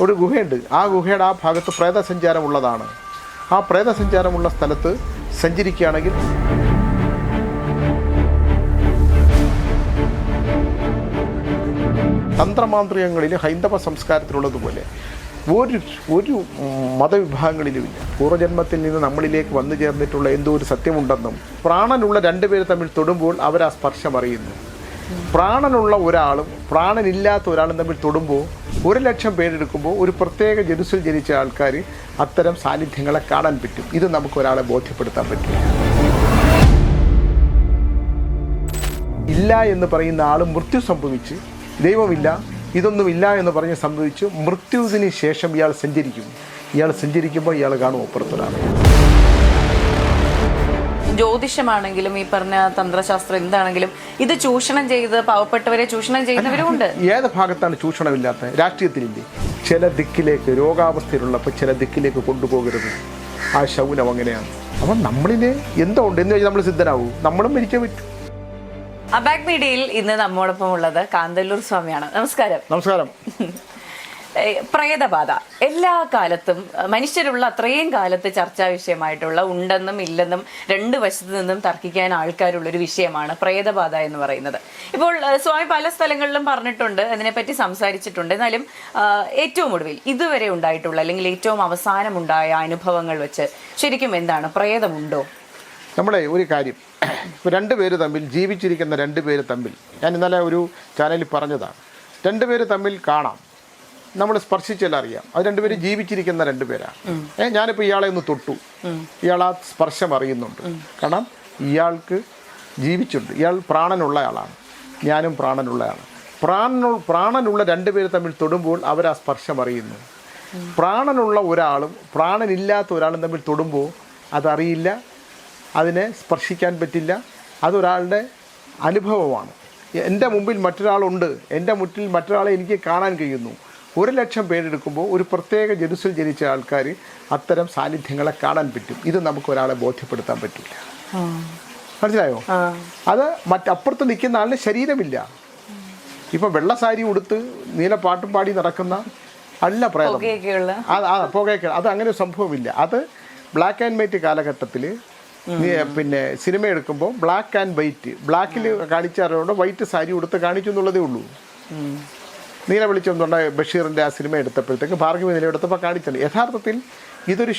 ഒരു ഗുഹയുണ്ട്. ആ ഗുഹയുടെ ആ ഭാഗത്ത് പ്രേതസഞ്ചാരമുള്ളതാണ്. ആ പ്രേതസഞ്ചാരമുള്ള സ്ഥലത്ത് സഞ്ചരിക്കുകയാണെങ്കിൽ തന്ത്രമാന്ത്രികങ്ങളിൽ ഹൈന്ദവ സംസ്കാരത്തിലുള്ളതുപോലെ ഒരു മതവിഭാഗങ്ങളിലുമില്ല. പൂർവ്വജന്മത്തിൽ നിന്ന് നമ്മളിലേക്ക് വന്നു ചേർന്നിട്ടുള്ള എന്തോ ഒരു സത്യമുണ്ടെന്നും പ്രാണനുള്ള രണ്ടുപേര് തമ്മിൽ തൊടുമ്പോൾ അവർ ആ സ്പർശം അറിയുന്നു. പ്രാണനുള്ള ഒരാളും പ്രാണനില്ലാത്ത ഒരാളും തമ്മിൽ തൊടുമ്പോൾ 1,00,000 പേരെടുക്കുമ്പോൾ ഒരു പ്രത്യേക ജനുസിൽ ജനിച്ച ആൾക്കാർ അത്തരം സാന്നിധ്യങ്ങളെ കാണാൻ പറ്റും. ഇത് നമുക്ക് ഒരാളെ ബോധ്യപ്പെടുത്താൻ പറ്റില്ല. ഇല്ല എന്ന് പറയുന്ന ആൾ മൃത്യു സംഭവിച്ച് ദൈവമില്ല ഇതൊന്നുമില്ല എന്ന് പറഞ്ഞ് സംഭവിച്ചു മൃത്യുവിന് ശേഷം ഇയാൾ സഞ്ചരിക്കും. ഇയാൾ സഞ്ചരിക്കുമ്പോൾ ഇയാൾ കാണും അപ്പുറത്തൊരാൾ. ജ്യോതിഷമാണെങ്കിലും ഈ പറഞ്ഞ തന്ത്രശാസ്ത്രം എന്താണെങ്കിലും ഇത് ചൂഷണം ചെയ്ത് പാവപ്പെട്ടവരെ ചൂഷണം ചെയ്യുന്നവരുമുണ്ട്. ഏത് ഭാഗത്താണ് ചൂഷണമില്ലാത്ത? രാഷ്ട്രീയത്തിലില്ലേ? ചില ദിക്കിലേക്ക് രോഗാവസ്ഥയിലുള്ളപ്പോൾ ചില ദിക്കിലേക്ക് കൊണ്ടുപോകരുത്. ആ ശൗനം അങ്ങനെയാണ്. അപ്പം നമ്മളിനെ എന്തോ ഉണ്ട് എന്ന് വെച്ചാൽ നമ്മൾ സിദ്ധനാവൂ, നമ്മളും മരിക്കാൻ പറ്റും. അബാക് മീഡിയയിൽ ഇന്ന് നമ്മോടൊപ്പം ഉള്ളത് കാന്തല്ലൂർ സ്വാമിയാണ്. നമസ്കാരം. നമസ്കാരം. പ്രേതബാധ എല്ലാ കാലത്തും മനുഷ്യരുള്ള അത്രയും കാലത്ത് ചർച്ചാ വിഷയമായിട്ടുള്ള ഉണ്ടെന്നും ഇല്ലെന്നും രണ്ട് വശത്തു നിന്നും തർക്കിക്കാൻ ആൾക്കാരുള്ളൊരു വിഷയമാണ് പ്രേതബാധ എന്ന് പറയുന്നത്. ഇപ്പോൾ സ്വാമി പല സ്ഥലങ്ങളിലും പറഞ്ഞിട്ടുണ്ട്, അതിനെപ്പറ്റി സംസാരിച്ചിട്ടുണ്ട്. എന്നാലും ഏറ്റവും ഒടുവിൽ ഇതുവരെ ഉണ്ടായിട്ടുള്ള അല്ലെങ്കിൽ ഏറ്റവും അവസാനമുണ്ടായ അനുഭവങ്ങൾ വെച്ച് ശരിക്കും എന്താണ്, പ്രേതമുണ്ടോ? നമ്മളെ ഒരു കാര്യം, രണ്ടുപേര് തമ്മിൽ ജീവിച്ചിരിക്കുന്ന രണ്ടുപേര് തമ്മിൽ, ഞാൻ ഇന്നലെ ഒരു ചാനലിൽ പറഞ്ഞതാണ്, രണ്ടുപേര് തമ്മിൽ കാണാം, നമ്മൾ സ്പർശിച്ചാൽ അറിയാം. അത് രണ്ടുപേരും ജീവിച്ചിരിക്കുന്ന രണ്ടുപേരാണ്. ഞാനിപ്പോൾ ഇയാളെ ഒന്ന് തൊട്ടു, ഇയാൾ ആ സ്പർശം അറിയുന്നുണ്ട്. കാരണം ഇയാൾക്ക് ജീവിച്ചുണ്ട്, ഇയാൾ പ്രാണനുള്ള ആളാണ്, ഞാനും പ്രാണനുള്ള ആളാണ്. പ്രാണനുള്ള രണ്ടുപേര് തമ്മിൽ തൊടുമ്പോൾ അവർ ആ സ്പർശം അറിയുന്നു. പ്രാണനുള്ള ഒരാളും പ്രാണനില്ലാത്ത ഒരാളും തമ്മിൽ തൊടുമ്പോൾ അതറിയില്ല, അതിനെ സ്പർശിക്കാൻ പറ്റില്ല. അതൊരാളുടെ അനുഭവമാണ്. എൻ്റെ മുമ്പിൽ മറ്റൊരാളുണ്ട്, എൻ്റെ മുറ്റിൽ മറ്റൊരാളെ എനിക്ക് കാണാൻ കഴിയുന്നു. 1,00,000 പേരെടുക്കുമ്പോൾ ഒരു പ്രത്യേക ജനുസിൽ ജനിച്ച ആൾക്കാർ അത്തരം സാന്നിധ്യങ്ങളെ കാണാൻ പറ്റും. ഇത് നമുക്ക് ഒരാളെ ബോധ്യപ്പെടുത്താൻ പറ്റില്ല. മനസ്സിലായോ? അത് മറ്റപ്പുറത്ത് നിൽക്കുന്ന ആളിന് ശരീരമില്ല. ഇപ്പം വെള്ള സാരി ഉടുത്ത് നീല പാട്ടും പാടി നടക്കുന്ന അല്ല പ്രേതം. പുകയൊക്കെ അത് അങ്ങനെ ഒരു സംഭവമില്ല. അത് ബ്ലാക്ക് ആൻഡ് വൈറ്റ് കാലഘട്ടത്തിൽ പിന്നെ സിനിമ എടുക്കുമ്പോൾ ബ്ലാക്ക് ആൻഡ് വൈറ്റ്, ബ്ലാക്കിൽ കാണിച്ചാറോട് വൈറ്റ് സാരി ഉടുത്ത് കാണിച്ചു എന്നുള്ളതേ ഉള്ളൂ. നീല വെളിച്ചം തൊണ്ട ബഷീറിൻ്റെ ആ സിനിമ എടുത്തപ്പോഴത്തേക്ക് ഭാർഗവി നില എടുത്തപ്പോൾ കാണിച്ചത് യഥാർത്ഥത്തിൽ ഇതൊരു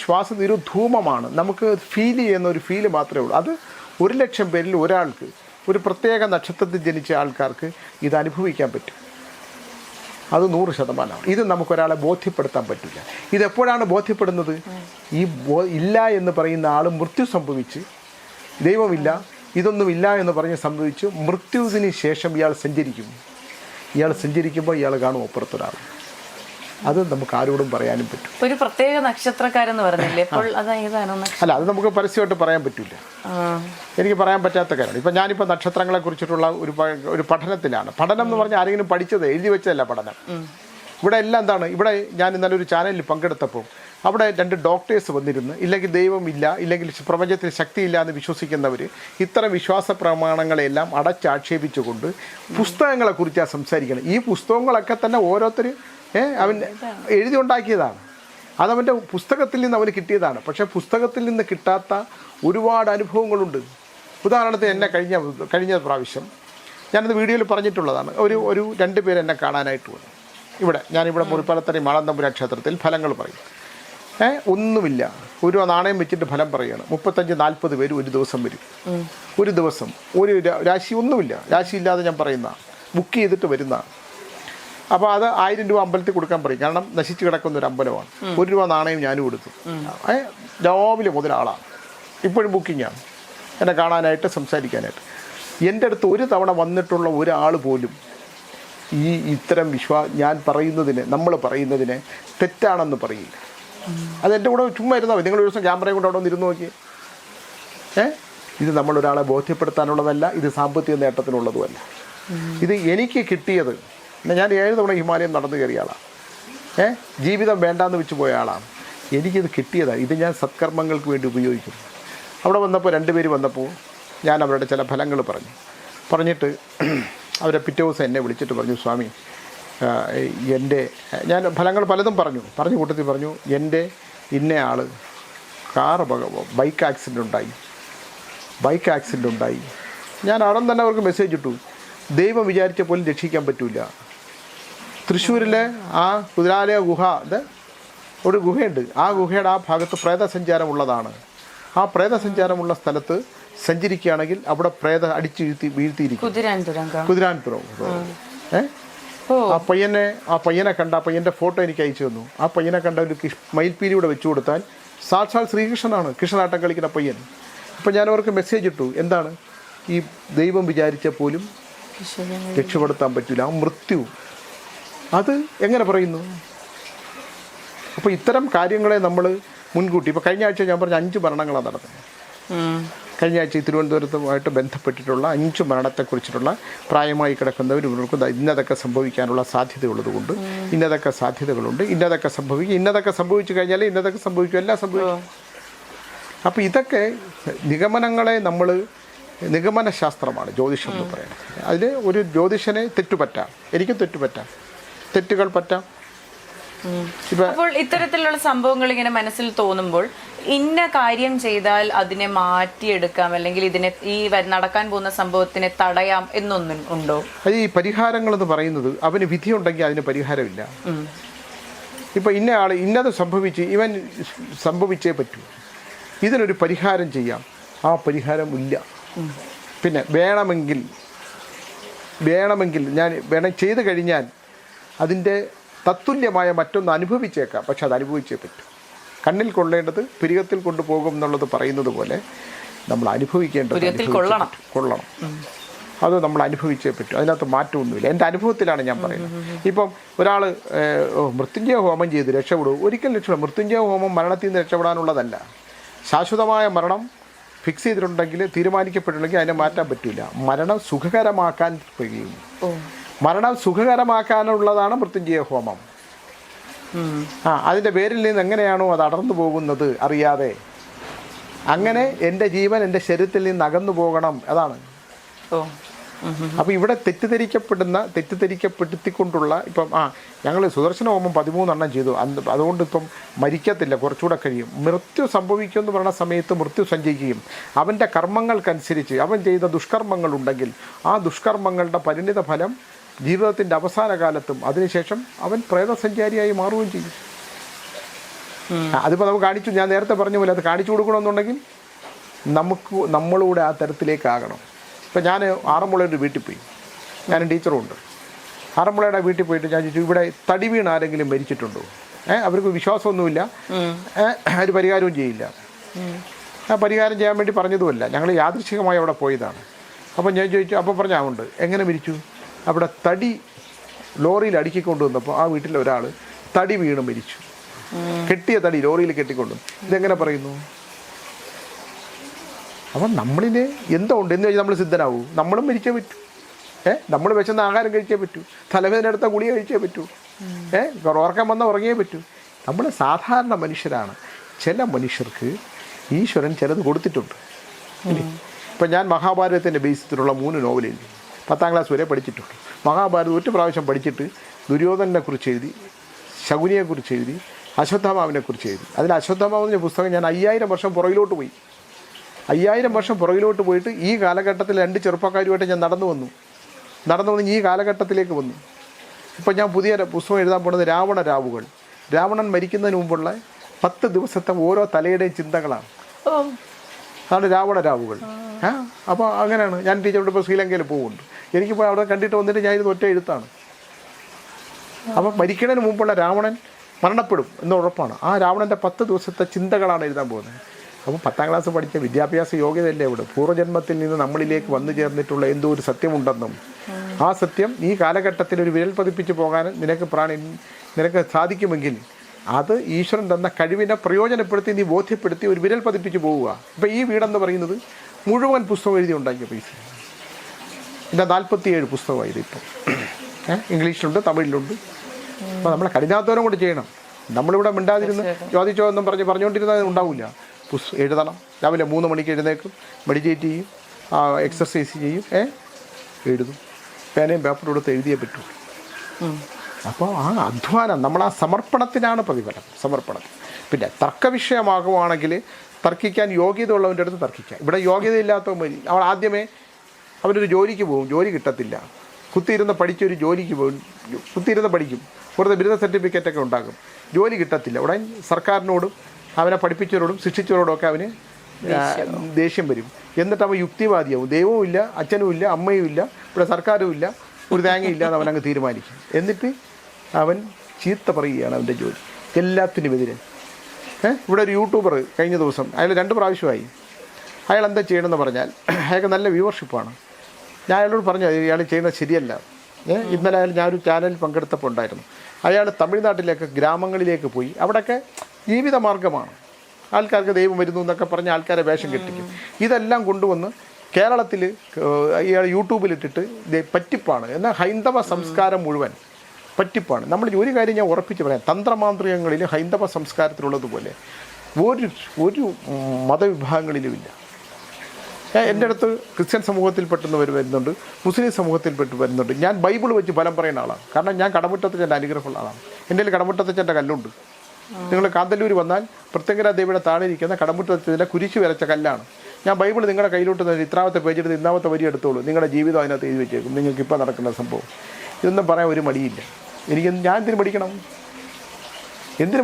ഒരു ധൂമമാണ്. നമുക്ക് ഫീൽ ചെയ്യുന്ന ഒരു ഫീല് മാത്രമേ ഉള്ളൂ. അത് 1,00,000 പേരിൽ ഒരാൾക്ക്, ഒരു പ്രത്യേക നക്ഷത്രത്തിൽ ജനിച്ച ആൾക്കാർക്ക് ഇത് അനുഭവിക്കാൻ പറ്റും. അത് 100%. ഇത് നമുക്കൊരാളെ ബോധ്യപ്പെടുത്താൻ പറ്റില്ല. ഇതെപ്പോഴാണ് ബോധ്യപ്പെടുന്നത്? ഈ ഇല്ല എന്ന് പറയുന്ന ആൾ മൃത്യു സംഭവിച്ച് ദൈവമില്ല ഇതൊന്നുമില്ല എന്ന് പറഞ്ഞ് സംഭവിച്ചു മൃത്യുവിന് ശേഷം ഇയാൾ സഞ്ചരിക്കും. ഇയാൾ സഞ്ചരിക്കുമ്പോൾ ഇയാൾ കാണും അപ്പുറത്തൊരാൾ. അത് നമുക്ക് ആരോടും പറയാനും പറ്റും. ഒരു പ്രത്യേക നക്ഷത്രക്കാരെന്ന് പറഞ്ഞില്ലേ, അല്ല അത് നമുക്ക് പരസ്യമായിട്ട് പറയാൻ പറ്റില്ല. എനിക്ക് പറയാൻ പറ്റാത്ത കാര്യമാണ്. ഇപ്പം ഞാനിപ്പോൾ നക്ഷത്രങ്ങളെ കുറിച്ചിട്ടുള്ള ഒരു പഠനത്തിലാണ്. പഠനം എന്ന് പറഞ്ഞാൽ ആരെങ്കിലും പഠിച്ചത് എഴുതി വെച്ചതല്ല പഠനം. ഇവിടെ എല്ലാം എന്താണ്, ഇവിടെ ഞാൻ ഇന്നലെ ഒരു ചാനലിൽ പങ്കെടുത്തപ്പോൾ അവിടെ 2 ഡോക്ടേഴ്സ് വന്നിരുന്ന് ഇല്ലെങ്കിൽ ദൈവമില്ല ഇല്ലെങ്കിൽ പ്രപഞ്ചത്തിൽ ശക്തിയില്ല എന്ന് വിശ്വസിക്കുന്നവർ ഇത്തരം വിശ്വാസ പ്രമാണങ്ങളെല്ലാം അടച്ചാക്ഷേപിച്ചുകൊണ്ട് പുസ്തകങ്ങളെക്കുറിച്ചാണ് സംസാരിക്കുന്നത്. ഈ പുസ്തകങ്ങളൊക്കെ തന്നെ ഓരോരുത്തർ അവൻ എഴുതി ഉണ്ടാക്കിയതാണ്. അതവൻ്റെ പുസ്തകത്തിൽ നിന്ന് അവന് കിട്ടിയതാണ്. പക്ഷേ പുസ്തകത്തിൽ നിന്ന് കിട്ടാത്ത ഒരുപാട് അനുഭവങ്ങളുണ്ട്. ഉദാഹരണത്തിന് എന്നെ കഴിഞ്ഞ പ്രാവശ്യം ഞാനത് വീഡിയോയിൽ പറഞ്ഞിട്ടുള്ളതാണ്. ഒരു 2 പേര് എന്നെ കാണാനായിട്ട് വന്നു. ഞാനിവിടെ മുറിപ്പാലത്തറി മാളന്തമ്പുരാ ക്ഷേത്രത്തിൽ ഫലങ്ങൾ പറയും. ഒന്നുമില്ല, ഒരു നാണയം വെച്ചിട്ട് ഫലം പറയുകയാണ്. 35-40 പേര് ഒരു ദിവസം വരും. ഒരു ദിവസം ഒരു രാശി ഒന്നുമില്ല, രാശിയില്ലാതെ ഞാൻ പറയുന്ന ബുക്ക് ചെയ്തിട്ട് വരുന്നതാണ്. അപ്പോൾ അത് 1000 രൂപ അമ്പലത്തിൽ കൊടുക്കാൻ പറയും. കാരണം നശിച്ചു കിടക്കുന്ന ഒരു അമ്പലമാണ്. 1 രൂപ നാണയം ഞാനും കൊടുത്തു. രാവിലെ മുതൽ ആളാണ്, ഇപ്പോഴും ബുക്കിങ്ങാണ് എന്നെ കാണാനായിട്ട് സംസാരിക്കാനായിട്ട്. എൻ്റെ അടുത്ത് ഒരു തവണ വന്നിട്ടുള്ള ഒരാൾ പോലും ഇത്തരം ഞാൻ പറയുന്നതിന്, നമ്മൾ പറയുന്നതിന് തെറ്റാണെന്ന് പറയില്ല. അതെൻ്റെ കൂടെ ചുമ്മാ ഇരുന്നാൽ മതി. നിങ്ങളൊരു ദിവസം ക്യാമറയും കൊണ്ട് അവിടെ ഒന്ന് ഇരുന്ന് നോക്കി. ഇത് നമ്മളൊരാളെ ബോധ്യപ്പെടുത്താനുള്ളതല്ല, ഇത് സാമ്പത്തിക നേട്ടത്തിനുള്ളതുമല്ല. ഇത് എനിക്ക് കിട്ടിയത്, ഞാൻ 7 തവണ ഹിമാലയം നടന്നു കയറിയ ആളാണ്. ജീവിതം വേണ്ടാന്ന് വെച്ച് പോയ ആളാണ്. എനിക്കിത് കിട്ടിയതാണ്. ഇത് ഞാൻ സത്കർമ്മങ്ങൾക്ക് വേണ്ടി ഉപയോഗിക്കുന്നു. അവിടെ വന്നപ്പോൾ 2 പേര് വന്നപ്പോൾ ഞാൻ അവരുടെ ചില ഫലങ്ങൾ പറഞ്ഞിട്ട് അവരെ പിറ്റേ ദിവസം എന്നെ വിളിച്ചിട്ട് പറഞ്ഞു, സ്വാമി എൻ്റെ ഞാൻ ഫലങ്ങൾ പലതും പറഞ്ഞു കൂട്ടത്തിൽ പറഞ്ഞു എൻ്റെ ഇന്നയാൾ ബൈക്ക് ആക്സിഡൻ്റ് ഉണ്ടായി. ഞാൻ അവിടെ തന്നെ അവർക്ക് മെസ്സേജ് ഇട്ടു, ദൈവം വിചാരിച്ച പോലും രക്ഷിക്കാൻ പറ്റില്ല. തൃശ്ശൂരിലെ ആ കുതിരാലയ ഒരു ഗുഹയുണ്ട്. ആ ഗുഹയുടെ ആ ഭാഗത്ത് പ്രേതസഞ്ചാരമുള്ളതാണ്. ആ പ്രേതസഞ്ചാരമുള്ള സ്ഥലത്ത് സഞ്ചരിക്കുകയാണെങ്കിൽ അവിടെ അടിച്ച് വീഴ്ത്തിയിരിക്കും. കുതിരാൻപുരം. ആ പയ്യനെ കണ്ട ആ പയ്യൻ്റെ ഫോട്ടോ എനിക്ക് അയച്ചു തന്നു. ആ പയ്യനെ കണ്ട ഒരു മയിൽപ്പീലിയുടെ വെച്ചു കൊടുത്താൽ സാക്ഷാൽ ശ്രീകൃഷ്ണനാണ്, കൃഷ്ണനാട്ടം കളിക്കുന്ന പയ്യൻ. അപ്പം ഞാൻ അവർക്ക് മെസ്സേജ് ഇട്ടു, എന്താണ് ഈ ദൈവം വിചാരിച്ച പോലും രക്ഷപ്പെടുത്താൻ പറ്റില്ല, ആ മൃത്യു അത് എങ്ങനെ പറയുന്നു? അപ്പോൾ ഇത്തരം കാര്യങ്ങളെ നമ്മൾ മുൻകൂട്ടി, ഇപ്പോൾ കഴിഞ്ഞ ആഴ്ച ഞാൻ പറഞ്ഞ 5 മരണങ്ങളാണ് നടന്നത്. കഴിഞ്ഞ ആഴ്ച തിരുവനന്തപുരത്തുമായിട്ട് ബന്ധപ്പെട്ടിട്ടുള്ള 5 മരണത്തെക്കുറിച്ചിട്ടുള്ള പ്രായമായി കിടക്കുന്നവർ ഇവർക്ക് ഇന്നതൊക്കെ സംഭവിക്കാനുള്ള സാധ്യതയുള്ളതുകൊണ്ട് ഇന്നതൊക്കെ സാധ്യതകളുണ്ട്, ഇന്നതൊക്കെ സംഭവിച്ചു കഴിഞ്ഞാൽ ഇന്നതൊക്കെ സംഭവിക്കും, എല്ലാം സംഭവിക്കും. അപ്പോൾ ഇതൊക്കെ നിഗമനശാസ്ത്രമാണ് ജ്യോതിഷം എന്ന് പറയുന്നത്. അതിൽ ഒരു ജ്യോതിഷനെ തെറ്റുപറ്റാം, എനിക്കും തെറ്റുകൾ പറ്റാം. അപ്പോൾ ഇത്തരത്തിലുള്ള സംഭവങ്ങൾ ഇങ്ങനെ മനസ്സിൽ തോന്നുമ്പോൾ ഇന്ന കാര്യം ചെയ്താൽ അതിനെ മാറ്റിയെടുക്കാം, അല്ലെങ്കിൽ ഈ നടക്കാൻ പോകുന്ന സംഭവത്തിനെ തടയാം എന്നൊന്നും ഉണ്ടോ? അത് ഈ പരിഹാരങ്ങൾ എന്ന് പറയുന്നത് അവന് വിധിയുണ്ടെങ്കിൽ അതിന് പരിഹാരമില്ല. ഇപ്പം ഇന്നത് ഇവൻ സംഭവിച്ചേ പറ്റൂ, ഇതിനൊരു പരിഹാരം ചെയ്യാം, ആ പരിഹാരം ഇല്ല. പിന്നെ വേണമെങ്കിൽ ചെയ്തു കഴിഞ്ഞാൽ അതിൻ്റെ തത്തുല്യമായ മറ്റൊന്ന് അനുഭവിച്ചേക്കാം, പക്ഷെ അത് അനുഭവിച്ചേ പറ്റൂ. കണ്ണിൽ കൊള്ളേണ്ടത് പുരികത്തിൽ കൊണ്ടുപോകും എന്നുള്ളത് പറയുന്നത് പോലെ നമ്മൾ അനുഭവിക്കേണ്ടത് കൊള്ളണം. അത് നമ്മൾ അനുഭവിച്ചേ പറ്റൂ, അതിനകത്ത് മാറ്റമൊന്നുമില്ല. എൻ്റെ അനുഭവത്തിലാണ് ഞാൻ പറയുന്നത്. ഇപ്പം ഒരാൾ മൃത്യുഞ്ജയ ഹോമം ചെയ്ത് രക്ഷപ്പെടും, ഒരിക്കലും രക്ഷപ്പെടും. മൃത്യുഞ്ജയ ഹോമം മരണത്തിൽ നിന്ന് രക്ഷപ്പെടാനുള്ളതല്ല. ശാശ്വതമായ മരണം ഫിക്സ് ചെയ്തിട്ടുണ്ടെങ്കിൽ, തീരുമാനിക്കപ്പെട്ടിട്ടുണ്ടെങ്കിൽ അതിനെ മാറ്റാൻ പറ്റില്ല. മരണം സുഖകരമാക്കാൻ കഴിയും. മരണം സുഖകരമാക്കാനുള്ളതാണ് മൃത്യുഞ്ജയ ഹോമം. അതിൻ്റെ പേരിൽ നിന്ന് എങ്ങനെയാണോ അത് അടർന്നു പോകുന്നത് അറിയാതെ, അങ്ങനെ എൻ്റെ ജീവൻ എൻ്റെ ശരീരത്തിൽ നിന്ന് അകന്നു പോകണം, അതാണ്. അപ്പോൾ ഇവിടെ തെറ്റിദ്ധരിക്കപ്പെടുത്തിക്കൊണ്ടുള്ള ഇപ്പം ഞങ്ങൾ സുദർശന ഹോമം 13 ചെയ്തു. അതുകൊണ്ട് ഇപ്പം മരിക്കത്തില്ല, കുറച്ചുകൂടെ കഴിയും. മൃത്യു സംഭവിക്കുമെന്ന് പറയുന്ന സമയത്ത് മൃത്യു സഞ്ചരിക്കുകയും അവൻ്റെ കർമ്മങ്ങൾക്കനുസരിച്ച് അവൻ ചെയ്ത ദുഷ്കർമ്മങ്ങളുണ്ടെങ്കിൽ ആ ദുഷ്കർമ്മങ്ങളുടെ പരിണിത ഫലം ജീവിതത്തിൻ്റെ അവസാന കാലത്തും അതിനുശേഷം അവൻ പ്രേതസഞ്ചാരിയായി മാറുകയും ചെയ്യും. അതിപ്പോൾ നമുക്ക് ഞാൻ നേരത്തെ പറഞ്ഞ പോലെ അത് കാണിച്ചു കൊടുക്കണമെന്നുണ്ടെങ്കിൽ നമ്മളൂടെ ആ തരത്തിലേക്കാകണം. ഇപ്പം ഞാൻ ആറന്മുളയുടെ വീട്ടിൽ പോയി, ഞാനും ടീച്ചറും ഉണ്ട്. ആറന്മുളയുടെ വീട്ടിൽ പോയിട്ട് ഞാൻ ചോദിച്ചു, ഇവിടെ തടി വീണ് ആരെങ്കിലും മരിച്ചിട്ടുണ്ടോ? അവർക്ക് വിശ്വാസമൊന്നുമില്ല, ഒരു പരിഹാരവും ചെയ്യില്ല. ആ പരിഹാരം ചെയ്യാൻ വേണ്ടി പറഞ്ഞതുമല്ല, ഞങ്ങൾ യാദൃശ്ചികമായി അവിടെ പോയതാണ്. അപ്പം ഞാൻ ചോദിച്ചു, അപ്പോൾ പറഞ്ഞാൽ എങ്ങനെ മരിച്ചു? അവിടെ തടി ലോറിയിൽ അടുക്കിക്കൊണ്ട് വന്നപ്പോൾ ആ വീട്ടിലെ ഒരാൾ തടി വീണ് മരിച്ചു. കെട്ടിയ തടി ലോറിയിൽ കെട്ടിക്കൊണ്ടു. ഇതെങ്ങനെ പറയുന്നു? അപ്പം നമ്മളിന് എന്തോ ഉണ്ട് എന്ന് വെച്ചാൽ നമ്മൾ സിദ്ധനാവൂ. നമ്മളും മരിച്ചേ പറ്റൂ. നമ്മൾ വിശന്ന ആഹാരം കഴിച്ചേ പറ്റൂ, തലവേദന എടുത്ത ഗുളിക കഴിച്ചേ പറ്റൂ, ഉറക്കം വന്നാൽ ഉറങ്ങിയേ പറ്റൂ. നമ്മൾ സാധാരണ മനുഷ്യരാണ്. ചില മനുഷ്യർക്ക് ഈശ്വരൻ ചിലത് കൊടുത്തിട്ടുണ്ട്. ഇപ്പം ഞാൻ മഹാഭാരതത്തിൻ്റെ ബേസിലുള്ള 3 നോവൽ എഴുതി, 10ാം ക്ലാസ് വരെ പഠിച്ചിട്ടുണ്ട്. മഹാഭാരതം 1 പ്രാവശ്യം പഠിച്ചിട്ട് ദുര്യോധനെക്കുറിച്ച് എഴുതി, ശകുനിയെക്കുറിച്ച് എഴുതി, അശ്വത്ഥാമാവിനെക്കുറിച്ച് എഴുതി. അതിൽ അശ്വത്ഥാമാവിൻ്റെ പുസ്തകം ഞാൻ 5000 വർഷം പുറകിലോട്ട് പോയി. 5000 വർഷം പുറകിലോട്ട് പോയിട്ട് ഈ കാലഘട്ടത്തിൽ 2 ചെറുപ്പക്കാരുമായിട്ട് ഞാൻ നടന്നു വന്ന് ഈ കാലഘട്ടത്തിലേക്ക് വന്നു. ഇപ്പം ഞാൻ പുതിയ പുസ്തകം എഴുതാൻ പോകുന്നത് രാവണരാവുകൾ. രാവണൻ മരിക്കുന്നതിന് മുമ്പുള്ള 10 ദിവസത്തെ ഓരോ തലയുടെയും ചിന്തകളാണ്. അതാണ് രാവണരാവുകൾ. അപ്പോൾ അങ്ങനെയാണ്. ഞാൻ ടീച്ചറോട് ഇപ്പോൾ ശ്രീലങ്കയിൽ പോകുന്നുണ്ട്. എനിക്കിപ്പോൾ അവിടെ കണ്ടിട്ട് വന്നിട്ട് ഞാൻ ഇത് ഒറ്റ എഴുത്താണ്. അപ്പം മരിക്കുന്നതിന് മുമ്പുള്ള രാവണൻ മരണപ്പെടും എന്ന് ഉറപ്പാണ്. ആ രാവണൻ്റെ 10 ദിവസത്തെ ചിന്തകളാണ് എഴുതാൻ പോകുന്നത്. അപ്പോൾ 10ാം ക്ലാസ് പഠിച്ച വിദ്യാഭ്യാസ യോഗ്യതയല്ലേ അവിടെ? പൂർവ്വജന്മത്തിൽ നിന്ന് നമ്മളിലേക്ക് വന്നു ചേർന്നിട്ടുള്ള എന്തോ ഒരു സത്യമുണ്ടെന്നും ആ സത്യം ഈ കാലഘട്ടത്തിൽ ഒരു വിരൽ പതിപ്പിച്ച് പോകാൻ നിനക്ക് സാധിക്കുമെങ്കിൽ അത് ഈശ്വരൻ തന്ന കഴിവിനെ പ്രയോജനപ്പെടുത്തി നീ ബോധ്യപ്പെടുത്തി ഒരു വിരൽ പതിപ്പിച്ച് പോവുക. ഇപ്പോൾ ഈ വീടെന്ന് പറയുന്നത് മുഴുവൻ പുസ്തകം എഴുതി ഉണ്ടാക്കിയ പൈസ. എൻ്റെ 47 പുസ്തകമായത് ഇപ്പം. ഇംഗ്ലീഷിലുണ്ട്, തമിഴിലുണ്ട്. അപ്പോൾ നമ്മളെ കഠിനാധ്വാനം കൊണ്ട് ചെയ്യണം. നമ്മളിവിടെ മിണ്ടാതിരുന്ന് ചോദിച്ചോ എന്നും പറഞ്ഞുകൊണ്ടിരുന്നത് ഉണ്ടാവില്ല. എഴുതണം. രാവിലെ 3 മണിക്ക് എഴുന്നേക്കും, മെഡിറ്റേറ്റ് ചെയ്യും, എക്സർസൈസ് ചെയ്യും, എഴുതും. പേനയും പേപ്പറും എടുത്ത് എഴുതിയേ പറ്റൂ. അപ്പോൾ ആ അധ്വാനം നമ്മൾ ആ സമർപ്പണത്തിനാണ് പ്രതിഫലം, സമർപ്പണത്തിൽ. പിന്നെ തർക്കവിഷയമാകുവാണെങ്കിൽ തർക്കിക്കാൻ യോഗ്യത ഉള്ളവൻ്റെ അടുത്ത് തർക്കിക്കാം. ഇവിടെ യോഗ്യതയില്ലാത്തവൻ അവൾ ആദ്യമേ അവനൊരു ജോലിക്ക് പോകും, ജോലി കിട്ടത്തില്ല. കുത്തിയിരുന്ന് പഠിച്ചൊരു ജോലിക്ക് പോകും, കുത്തിയിരുന്ന് പഠിക്കും, വെറുതെ ബിരുദ സർട്ടിഫിക്കറ്റൊക്കെ ഉണ്ടാകും, ജോലി കിട്ടത്തില്ല. ഉടൻ സർക്കാരിനോടും അവനെ പഠിപ്പിച്ചവരോടും ശിക്ഷിച്ചവരോടും ഒക്കെ അവന് ദേഷ്യം വരും. എന്നിട്ട് അവൻ യുക്തിവാദിയാവും. ദൈവവും ഇല്ല, അച്ഛനും ഇല്ല, അമ്മയും ഇല്ല, ഇവിടെ സർക്കാരും ഇല്ല, ഒരു തേങ്ങയില്ല എന്ന് അവനങ്ങ് തീരുമാനിക്കും. എന്നിട്ട് അവൻ ചീത്ത പറയുകയാണ് അവൻ്റെ ജോലി എല്ലാത്തിനുമെതിരെ. ഇവിടെ ഒരു യൂട്യൂബർ കഴിഞ്ഞ ദിവസം അയാൾ 2 പ്രാവശ്യമായി. അയാൾ എന്താ ചെയ്യണമെന്ന് പറഞ്ഞാൽ അയാൾക്ക് നല്ല വ്യൂവർഷിപ്പാണ്. ഞാൻ അയാളോട് പറഞ്ഞു അയാൾ ചെയ്യുന്നത് ശരിയല്ല. ഇന്നലെ ഞാനൊരു ചാനലിൽ പങ്കെടുത്തപ്പോൾ ഉണ്ടായിരുന്നു. അയാൾ തമിഴ്നാട്ടിലേക്ക് ഗ്രാമങ്ങളിലേക്ക് പോയി അവിടെയൊക്കെ ജീവിത മാർഗ്ഗമാണ്, ആൾക്കാർക്ക് ദൈവം വരുന്നു എന്നൊക്കെ പറഞ്ഞ് ആൾക്കാരെ വേഷം കെട്ടിക്കും. ഇതെല്ലാം കൊണ്ടുവന്ന് കേരളത്തിൽ ഇയാൾ യൂട്യൂബിലിട്ടിട്ട് പറ്റിപ്പാണ്. എന്നാൽ ഹൈന്ദവ സംസ്കാരം മുഴുവൻ പറ്റിപ്പാണ്. നമ്മൾ ഒരു കാര്യം ഞാൻ ഉറപ്പിച്ച് പറയാം, തന്ത്രമാന്ത്രികങ്ങളിൽ ഹൈന്ദവ സംസ്കാരത്തിലുള്ളതുപോലെ ഒരു മതവിഭാഗങ്ങളിലുമില്ല. എൻ്റെ അടുത്ത് ക്രിസ്ത്യൻ സമൂഹത്തിൽപ്പെട്ടവർ വരുന്നുണ്ട്, മുസ്ലിം സമൂഹത്തിൽപ്പെട്ട് വരുന്നുണ്ട്. ഞാൻ ബൈബിൾ വെച്ച് ഫലം പറയുന്ന ആളാണ്. കാരണം ഞാൻ കടമുറ്റത്തച്ഛൻ്റെ അനുഗ്രഹമുള്ള ആളാണ്. എൻ്റെ കയ്യിൽ കടമുറ്റത്തച്ഛൻ്റെ കല്ലുണ്ട്. നിങ്ങൾ കാന്തല്ലൂർ വന്നാൽ പ്രത്യങ്കര ദേവിയുടെ താഴെ ഇരിക്കുന്ന കടമുറ്റത്തച്ഛൻ്റെ കുരിശ് വരച്ച കല്ലാണ്. ഞാൻ ബൈബിൾ നിങ്ങളുടെ കയ്യിലോട്ട് ഇത്രാമത്തെ പേജ് എടുത്ത് ഇന്നാമത്തെ വരി എടുത്തോളൂ, നിങ്ങളുടെ ജീവിതം അതിനകത്ത് എഴുതി വെച്ചേക്കും, നിങ്ങൾക്ക് ഇപ്പോൾ നടക്കുന്ന സംഭവം. ഇതൊന്നും പറയാൻ ഒരു മടിയില്ല എനിക്ക്. ഞാൻ എന്തിനു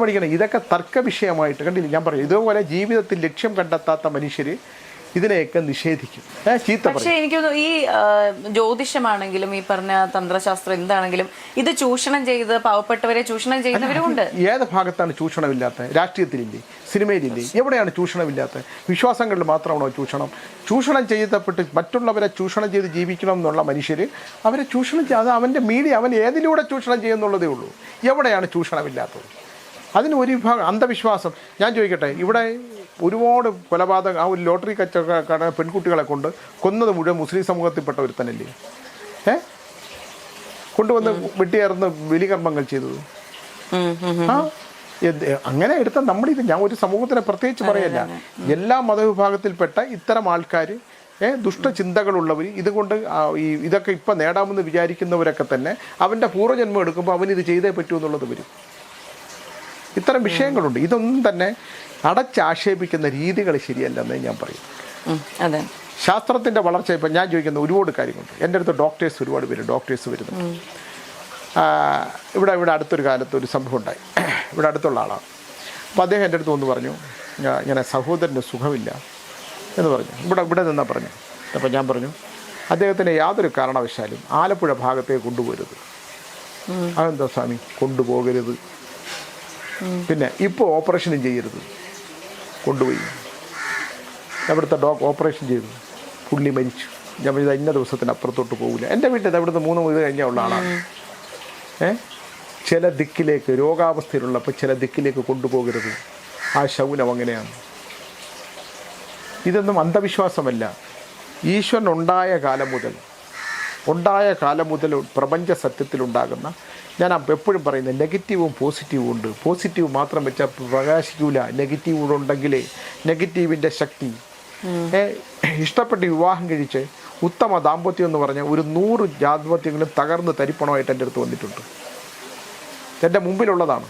പഠിക്കണം? ഇതൊക്കെ തർക്ക വിഷയമായിട്ട് കണ്ടില്ല. ഞാൻ പറയും, ഇതുപോലെ ജീവിതത്തിൽ ലക്ഷ്യം കണ്ടെത്താത്ത മനുഷ്യർ ഇതിനെയൊക്കെ നിഷേധിക്കും, ചീത്ത പറയും. പക്ഷേ എനിക്ക് ഈ ജ്യോതിഷമാണെങ്കിലും ഈ പറഞ്ഞ തന്ത്രശാസ്ത്രം എന്താണെങ്കിലും ഇത് ചൂഷണം ചെയ്ത് പാവപ്പെട്ടവരെ ചൂഷണം ചെയ്യുന്നവരുമുണ്ട്. ഏത് ഭാഗത്താണ് ചൂഷണമില്ലാത്ത? രാഷ്ട്രീയത്തിലില്ലേ? സിനിമയിലില്ലേ? എവിടെയാണ് ചൂഷണമില്ലാത്ത? വിശ്വാസങ്ങളിൽ മാത്രമാണോ ചൂഷണം? ചൂഷണം ചെയ്യപ്പെട്ട് മറ്റുള്ളവരെ ചൂഷണം ചെയ്ത് ജീവിക്കണം എന്നുള്ള മനുഷ്യർ അവരെ ചൂഷണം അത് അവൻ്റെ മീഡിയ അവൻ ഏതിലൂടെ ചൂഷണം ചെയ്യുന്നുള്ളതേ ഉള്ളൂ. എവിടെയാണ് ചൂഷണമില്ലാത്തത്? അതിന് ഒരു വിഭാഗം അന്ധവിശ്വാസം. ഞാൻ ചോദിക്കട്ടെ, ഇവിടെ ഒരുപാട് കൊലപാതകം, ആ ഒരു ലോട്ടറി കച്ചവട പെൺകുട്ടികളെ കൊണ്ട് കൊന്നത് മുഴുവൻ മുസ്ലിം സമൂഹത്തിൽപ്പെട്ട ഒരുത്തനല്ലേ? കൊണ്ടുവന്ന് വെട്ടിയേർന്ന് ബലികർമ്മങ്ങൾ ചെയ്തത്. അങ്ങനെ എടുത്ത നമ്മളിത്, ഞാൻ ഒരു സമൂഹത്തിനെ പ്രത്യേകിച്ച് പറയല്ല, എല്ലാ മതവിഭാഗത്തിൽപ്പെട്ട ഇത്തരം ആൾക്കാർ, ദുഷ്ടചിന്തകളുള്ളവർ, ഇതുകൊണ്ട് ഇതൊക്കെ ഇപ്പം നേടാമെന്ന് വിചാരിക്കുന്നവരൊക്കെ തന്നെ അവൻ്റെ പൂർവ്വജന്മം എടുക്കുമ്പോൾ അവനിത് ചെയ്തേ പറ്റൂ എന്നുള്ളത് വരും. ഇത്തരം വിഷയങ്ങളുണ്ട്. ഇതൊന്നും തന്നെ അടച്ചാക്ഷേപിക്കുന്ന രീതികൾ ശരിയല്ലെന്നേ ഞാൻ പറയും. അതെ, ശാസ്ത്രത്തിൻ്റെ വളർച്ച ഇപ്പം ഞാൻ ചോദിക്കുന്ന ഒരുപാട് കാര്യങ്ങളുണ്ട്. എൻ്റെ അടുത്ത് ഡോക്ടേഴ്സ് ഒരുപാട് പേര് വരുന്നു. ഇവിടെ അടുത്തൊരു കാലത്ത് ഒരു സംഭവം ഉണ്ടായി. ഇവിടെ അടുത്തുള്ള ആളാണ്. അപ്പോൾ അദ്ദേഹം എൻ്റെ അടുത്ത് ഒന്ന് പറഞ്ഞു, ഇങ്ങനെ സഹോദരന് സുഖമില്ല എന്ന് പറഞ്ഞു. ഇവിടെ നിന്നാ പറഞ്ഞു. അപ്പോൾ ഞാൻ പറഞ്ഞു, അദ്ദേഹത്തിന് യാതൊരു കാരണവശാലും ആലപ്പുഴ ഭാഗത്തേക്ക് കൊണ്ടുപോകരുത്. അതെന്താ സ്വാമി കൊണ്ടുപോകരുത്? പിന്നെ ഇപ്പോൾ ഓപ്പറേഷനും ചെയ്യരുത്. കൊണ്ടുപോയി അവിടുത്തെ ഓപ്പറേഷൻ ചെയ്തു, പുള്ളി മരിച്ചു. ഞാൻ ഇത് ഇന്ന ദിവസത്തിന് അപ്പുറത്തോട്ട് പോകില്ല. എൻ്റെ വീട്ടിൽ അവിടുന്ന് 3 വീട് കഴിഞ്ഞാൽ ഉള്ള ആളാണ്. ചില ദിക്കിലേക്ക് രോഗാവസ്ഥയിലുള്ളപ്പോൾ ചില ദിക്കിലേക്ക് കൊണ്ടുപോകരുത്. ആ ശൗനം അങ്ങനെയാണ്. ഇതൊന്നും അന്ധവിശ്വാസമല്ല. ഈശ്വരൻ ഉണ്ടായ കാലം മുതൽ പ്രപഞ്ച സത്യത്തിലുണ്ടാകുന്ന, ഞാൻ എപ്പോഴും പറയുന്നത്, നെഗറ്റീവും പോസിറ്റീവും ഉണ്ട്. പോസിറ്റീവ് മാത്രം വെച്ചാൽ പ്രകാശിക്കൂല. നെഗറ്റീവ് കൂടെ ഉണ്ടെങ്കിലേ നെഗറ്റീവിൻ്റെ ശക്തി. ഇഷ്ടപ്പെട്ട് വിവാഹം കഴിച്ച് ഉത്തമ ദാമ്പത്യം എന്ന് പറഞ്ഞാൽ ഒരു 100 ദാമ്പത്യങ്ങളും തകർന്ന് തരിപ്പണമായിട്ട് എൻ്റെ അടുത്ത് വന്നിട്ടുണ്ട്. എൻ്റെ മുമ്പിലുള്ളതാണ്.